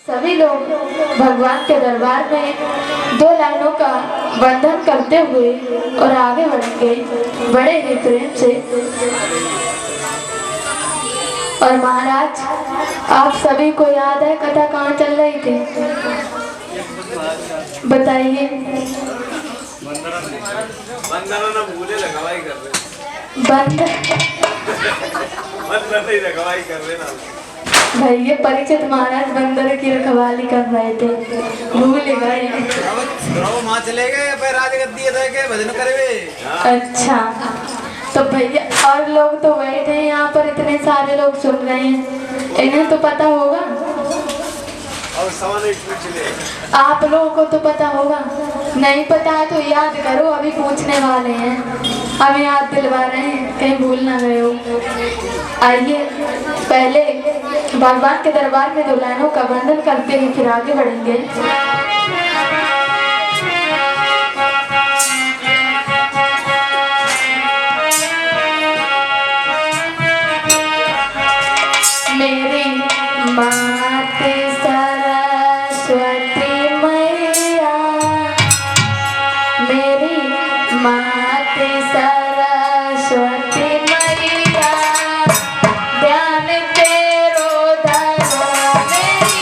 सभी लोग भगवान के दरबार में दो लाइनों का वंदन करते हुए और आगे बढ़ेंगे बड़े ही प्रेम से। और महाराज, आप सभी को याद है कथा कहाँ चल रही थी? बताइए। भैया परीक्षित महाराज बंदर की रखवाली कर रहे थे, भूल गए। चले गए भजन करे। अच्छा, तो भैया और लोग तो बैठे हैं यहाँ पर, इतने सारे लोग सुन रहे हैं, इन्हें तो पता होगा। आप लोगों को तो पता होगा, नहीं पता है तो याद करो, अभी पूछने वाले हैं, हम याद दिलवा रहे हैं, कहीं भूल ना गए हो। आइए पहले भगवान के दरबार में दो लाइनों का वंदन करते हैं, फिर आगे बढ़ेंगे। मेरी मात सरस्वती मैया, मेरी मात सरस्वती मैया, ध्यान तेरो धरो मेरी।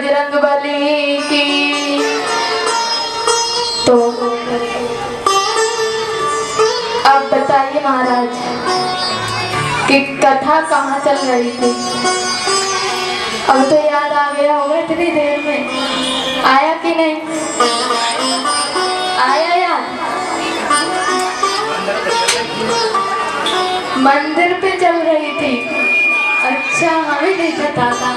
बजरंगबली की। तो अब बताइए महाराज कि कथा कहाँ चल रही थी। अब तो याद आ गया होगा इतनी देर में, आया कि नहीं आया याद? मंदिर पे चल रही थी। अच्छा, हमें नहीं पता था।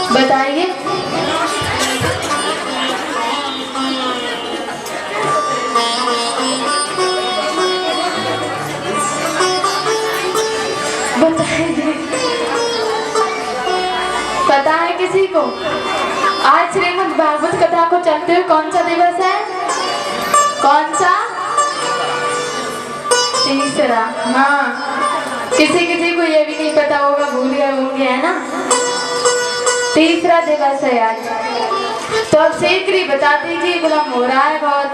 बताइए। बताइए, पता है किसी को? आज श्रीमद् भागवत कथा को चलते हुए कौन सा दिवस है? कौन सा? तीसरा। हाँ, किसी किसी को ये भी नहीं पता होगा, भूल गए होंगे, है ना? तीसरा दिवस है आज। तो अब शीघ्र ही बता दीजिए, विलम्ब हो रहा है बहुत।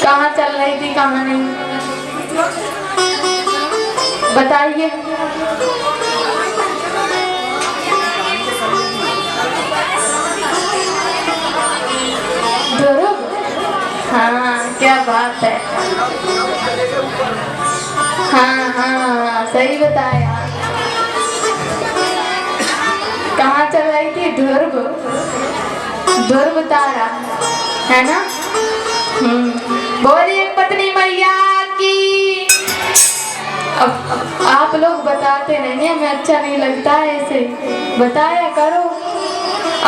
कहाँ चल रही थी, कहाँ नहीं, बताइए। ध्रुव, हाँ क्या बात है। हाँ हाँ, सही बताया। कहाँ चल रही थी? ध्रुव, ध्रुव तारा, है ना? बोलिए पत्नी मैया की। अब आप लोग बताते नहीं हैं, हमें अच्छा नहीं लगता है ऐसे, बताया करो।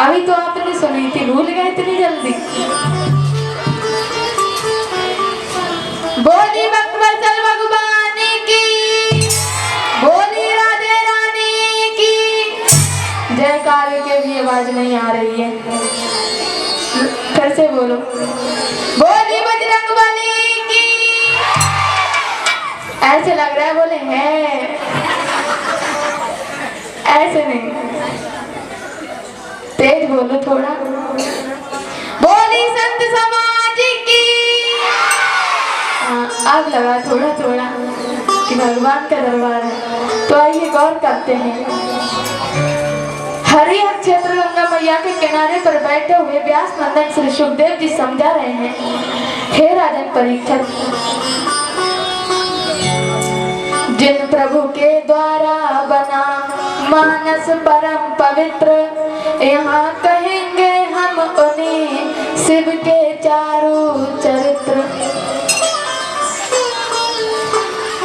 अभी तो आपने सुनी थी, भूल गए इतनी जल्दी। बोली बकवचल भगवान की, बोली राधे रानी की। जयकार के भी आवाज नहीं आ रही है, फिर से बोलो। बोली बजरंगबली की। ऐसे लग रहा है बोले हैं, ऐसे नहीं, तेज बोलो थोड़ा। बोली संत समाज की। आग लगा थोड़ा थोड़ा कि भगवान का दरबार है। तो आइए गौर करते हैं। हरिहर क्षेत्र गंगा मैया के किनारे पर बैठे हुए व्यास नंदन श्री सुखदेव जी समझा रहे हैं, हे राजन परीक्षित, जिन प्रभु के द्वारा बना मानस परम पवित्र, यहाँ कहेंगे हम उन्हीं शिव के चारों चरित्र।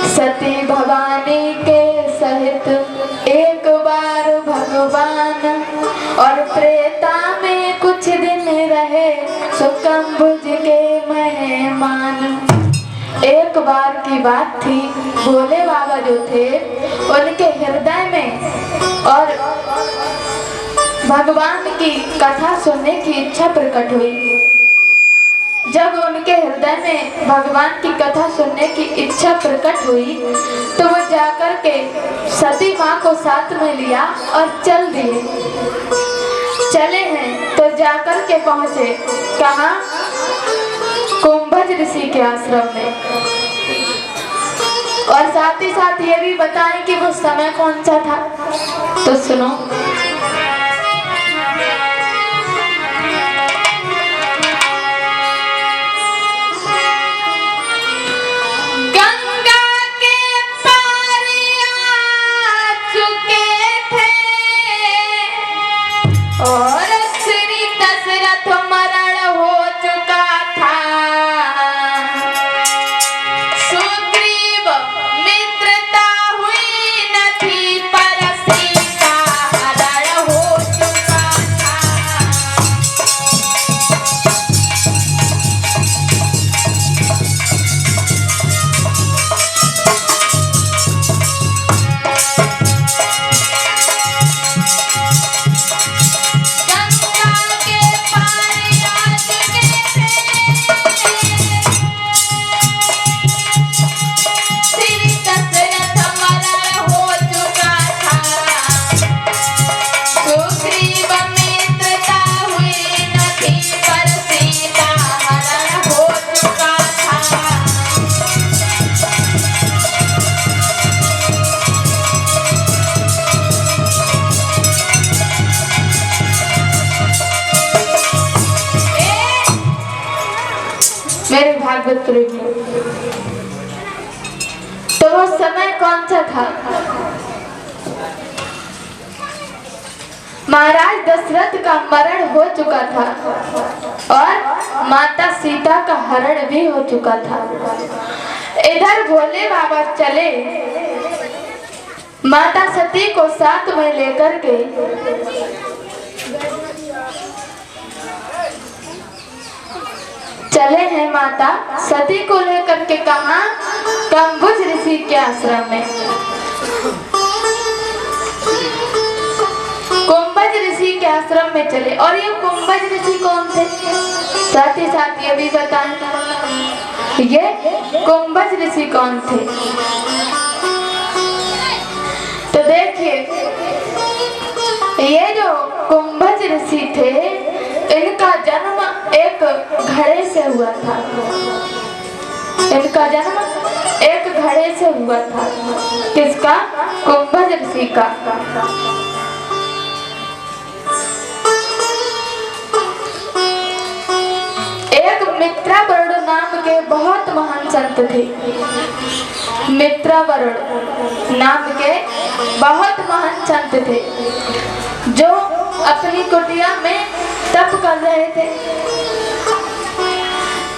सती भवानी के सहित एक बार भगवान, और त्रेता में कुछ दिन रहे सुकंभुज के मेहमान। एक बार की बात थी, भोले बाबा जो थे उनके हृदय में और भगवान की कथा सुनने की इच्छा प्रकट हुई। जब उनके हृदय में भगवान की कथा सुनने की इच्छा प्रकट हुई तो वो जाकर के सती माँ को साथ में लिया और चल दिए। चले हैं तो जाकर के पहुँचे कहाँ? कुंभज ऋषि के आश्रम में। और साथ ही साथ ये भी बताएं कि वो समय कौन सा था, तो सुनो। और श्री दशरथ मरण हो चुका था, सुग्रीव मित्रता हुई न थी, पर सीता भागवत प्रेमी, तो वो समय कौन सा था? महाराज दशरथ का मरण हो चुका था और माता सीता का हरण भी हो चुका था। इधर भोले बाबा चले माता सती को साथ में लेकर के चले हैं माता सती को लेकर के कहा? कंबुज ऋषि के आश्रम में। कुंभज ऋषि के आश्रम में चले। और ये कुंभज ऋषि कौन थे? साथ ही साथ ये भी बताएं, ये कुंभज ऋषि कौन थे? तो देखिए, ये जो कुंभज ऋषि थे, इनका जन्म एक घड़े से हुआ था। इनका जन्म एक घड़े से हुआ था। किसका? कुंभज ऋषि का। एक मित्रावरुण नाम के बहुत महान संत थे। मित्रावरुण नाम के बहुत महान संत थे, जो अपनी कुटिया में तप कर रहे थे।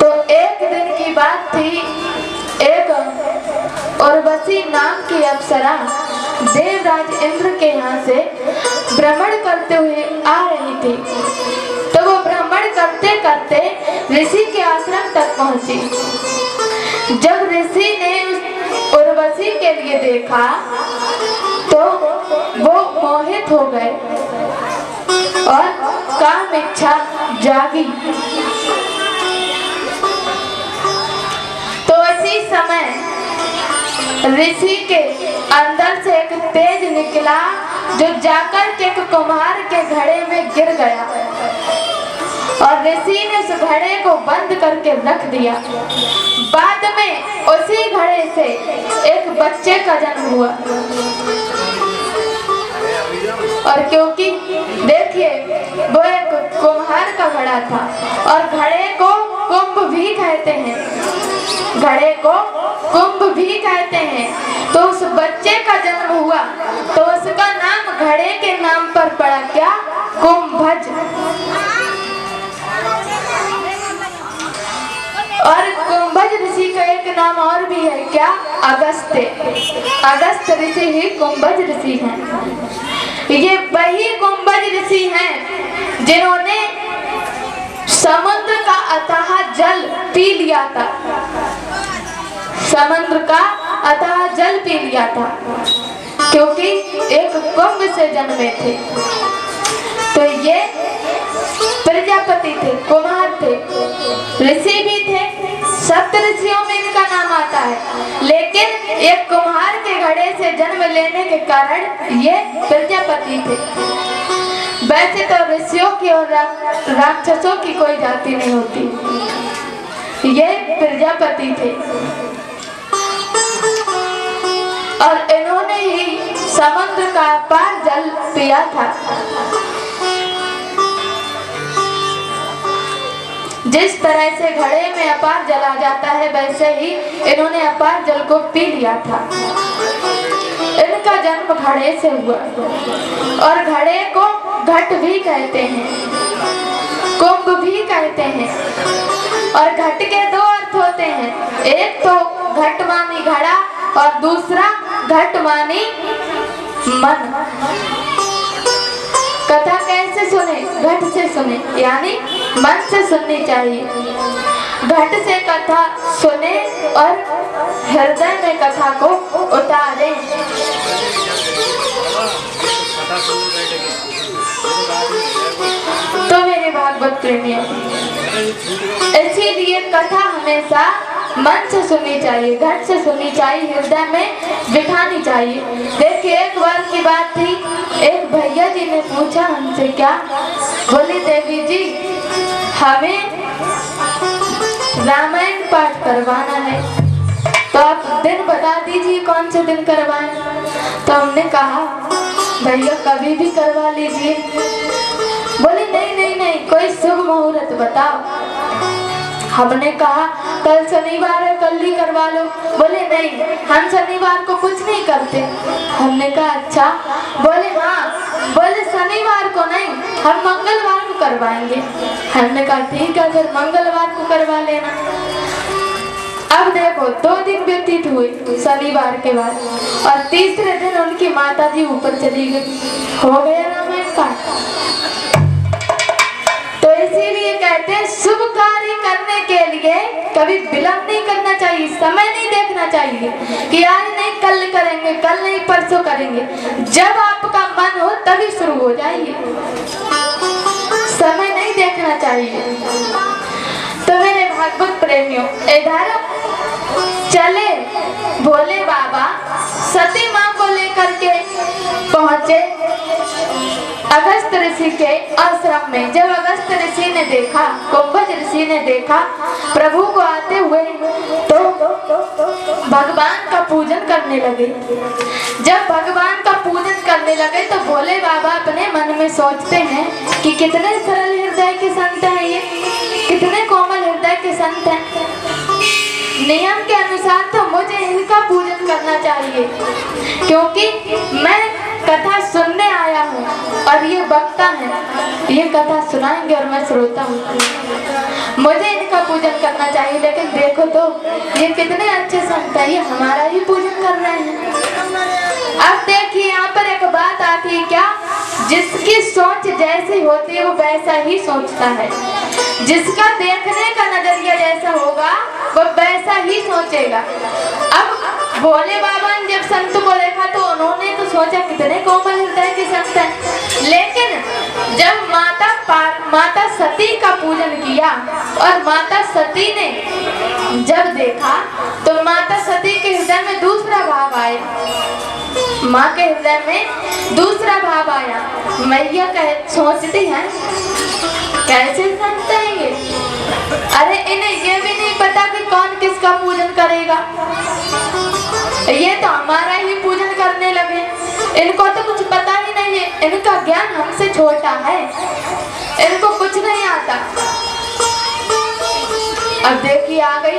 तो एक दिन की बात थी, एक उर्वशी नाम की अप्सरा देवराज इंद्र के यहाँ से भ्रमण करते हुए आ रही थी। तो वो भ्रमण करते करते ऋषि के आश्रम तक पहुंची। जब ऋषि ने उर्वशी के लिए देखा तो वो मोहित हो गए और काम इच्छा जागी। तो इसी समय ऋषि के अंदर से एक तेज निकला, जो जाकर के एक कुम्हार के घड़े में गिर गया और ऋषि ने उस घड़े को बंद करके रख दिया। बाद में उसी घड़े से एक बच्चे का जन्म हुआ। और क्योंकि देखिए, वो एक कुम्हार का घड़ा था और घड़े को कुंभ भी कहते हैं, घड़े को कुंभ भी कहते हैं। तो उस बच्चे का जन्म हुआ तो उसका नाम घड़े के नाम पर पड़ा, क्या? कुंभज। और कुंभज ऋषि का एक नाम और भी है, क्या? अगस्त्य। अगस्त्य ऋषि ही कुंभज ऋषि हैं। ये वही कुंभज ऋषि हैं जिन्होंने समुद्र का अथाह जल पी लिया था। समुद्र का अथाह जल पी लिया था क्योंकि एक कुंभ से जन्मे थे। तो ये प्रजापति थे, कुमार थे, ऋषि भी थे। सप्त ऋषियों में इनका नाम आता है, लेकिन एक कुम्हार के घड़े से जन्म लेने के कारण ये प्रजापति थे। वैसे तो ऋषियों की और राक्षसों की कोई जाति नहीं होती, ये प्रजापति थे। और इन्होंने ही समुद्र का अपार जल पिया था। जिस तरह से घड़े में अपार जल आ जाता है, वैसे ही इन्होंने अपार जल को पी लिया था। इनका जन्म घड़े से हुआ और घड़े को घट भी कहते हैं, कुंभ भी कहते हैं। और घट के दो अर्थ होते हैं, एक तो घट मानी घड़ा और दूसरा घट मानी मन। कथा कैसे सुने? घट से सुने, यानी मन से सुननी चाहिए। घट से कथा सुने और हृदय में कथा को उतारे। तो मेरे भागवत प्रेमियों, इसीलिए कथा हमेशा मन से सुननी चाहिए, घट से सुननी चाहिए, हृदय में बिठानी चाहिए। देखिए, एक बार की बात थी, एक भैया जी ने पूछा हमसे, क्या? बोले, देवी जी हमें रामायण पाठ करवाना है, तो आप दिन बता दीजिए कौन से दिन करवाएं। तो हमने कहा, भैया कभी भी करवा लीजिए। बोले, नहीं नहीं नहीं, कोई शुभ मुहूर्त बताओ। हमने कहा कल शनिवार है, कल ही करवा लो। बोले नहीं, हम शनिवार को कुछ नहीं करते। हमने कहा अच्छा। बोले हाँ, बोले शनिवार को नहीं, हम मंगलवार को करवाएंगे। हमने कहा ठीक है, फिर मंगलवार को करवा लेना। अब देखो 2 दिन व्यतीत हुए शनिवार के बाद, और तीसरे दिन उनकी माता जी ऊपर चली गई। हो गया रामायण पाठ। तो इसीलिए कहते हैं शुभ कार्य करने के लिए कभी विलंब नहीं करना चाहिए, समय नहीं देखना चाहिए कि आज नहीं कल करेंगे, कल नहीं परसों करेंगे। जब आपका मन हो तभी शुरू हो जाइए, समय नहीं देखना चाहिए। तो मेरे भागवत प्रेमियों, इधर चले भोले बाबा सती माँ को लेकर के पहुंचे अगस्त ऋषि के आश्रम में। जब अगस्त ऋषि ने देखा, कुंभज ऋषि ने देखा प्रभु को आते हुए, तो भगवान का पूजन करने लगे। जब भगवान का पूजन करने लगे तो भोले बाबा अपने मन में सोचते हैं कि कितने सरल हृदय के संत हैं ये, कितने कोमल हृदय के संत हैं। नियम के अनुसार तो मुझे इनका पूजन करना चाहिए, क्योंकि मैं कथा सुनने आया हूँ और ये वक्ता है, ये कथा सुनाएंगे और मैं श्रोता हूँ। मुझे इनका पूजन करना चाहिए। लेकिन देखो तो ये कितने अच्छे संत हैं, ये हमारा ही पूजन कर रहे हैं। अब देखिए यहाँ पर एक बात आती है क्या, जिसकी सोच जैसी होती है वो वैसा ही सोचता है। जिसका देखने का नजरिया जैसा होगा वो वैसा ही सोचेगा। अब भोले बाबा ने जब संत को देखा तो उन्होंने तो सोचा कितने कोमल हृदय के संत हैं। लेकिन जब माता सती का पूजन किया और माता सती ने जब देखा तो माता सती के हृदय में दूसरा भाव आया। माँ के हृदय में दूसरा भाव आया। मैया सोचती है कैसे संत है ये, अरे इन्हें ये भी नहीं पता कि कौन किसका पूजन करेगा, ये तो हमारा ही पूजन करने लगे। इनको तो कुछ पता ही नहीं है, इनका ज्ञान हमसे छोटा है, इनको कुछ नहीं आता। अब देखिए आ गई ना